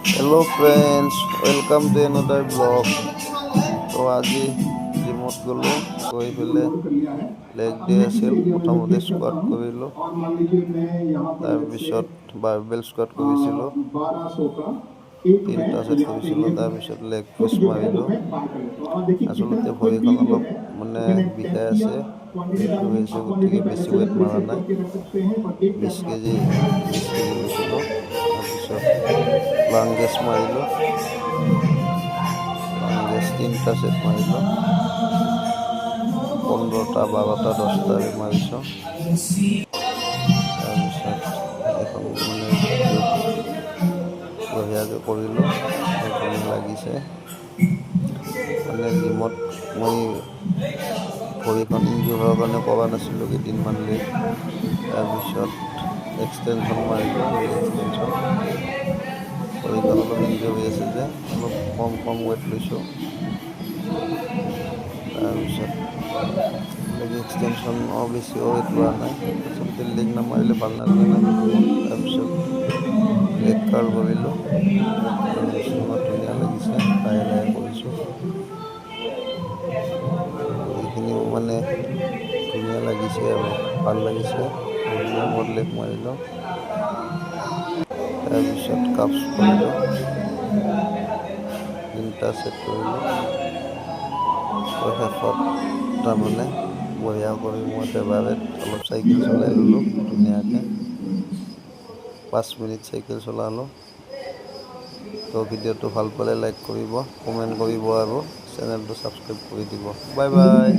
Hello friends, welcome to another vlog. তো আজি জিমত গ'লোঁ, গৈ পেলাই লেগ ডে আছিল। প্ৰথমতে স্কোৱাট কৰিলোঁ, তাৰপিছত বাৰবেল স্কোৱাট কৰিছিলোঁ, 3টা ছেট কৰিছিলোঁ, তাৰপিছত লেগ প্ৰেছ মাৰিলোঁ। আচলতে ভৰিখন অলপ বিষাই আছে, পেইনটো হৈ আছে, গতিকে বেছি ৱেট মৰা নাই। 20 কেজি লৈছিলোঁ। তাৰপিছত লাংগেছ মাৰিলোঁ, লাংগেছ 3টা ছেট মাৰিলোঁ, 15টা 12টা 10টাৰে মাৰিছোঁ। তাৰপিছত এখন বঢ়িয়াকৈ কৰিলোঁ, সেইখিনি লাগিছে। জিমত মই ভৰিখন ইনজুৰ হোৱাৰ কাৰণে কৰা নাছিলোঁ কেইদিনমানলৈ। তাৰপিছত এক্সটেনশ্যন মাৰিলোঁ, লেগ এক্সটেনশ্যন। ভৰিখন অলপ ইনজুৰ হৈ আছে যে, অলপ কম ৱেট লৈছোঁ। তাৰপিছত লেগ এক্সটেনশ্যন বেছি ৱেট লোৱা নাই, আচলতে লেগ নামাৰিলে ভাল নালাগে না জিমত। তাৰপিছত লেগ কাৰ্ল কৰিলোঁ, লেগ কাৰ্ল মেচিনত ধুনীয়া লাগিছে, লাহে লাহে কৰিছোঁ। এইখিনি ধুনীয়া লাগিছে আৰু ভাল লাগিছে। মূৰত লেগ মাৰিলোঁ, তাৰপিছত কাপছ কৰিলোঁ, 3টা ছেট কৰিলোঁ। শেষত বঢ়িয়া কৰি মই ফেভাৰেট অলপ চাইকেল চলাই ল'লোঁ ধুনীয়াকৈ, 5 মিনিট চাইকেল চলালোঁ। তো ভিডিঅ'টো ভাল পালে লাইক কৰিব, কমেণ্ট কৰিব আৰু চেনেলটো ছাবস্ক্ৰাইব কৰি দিব। Bye bye.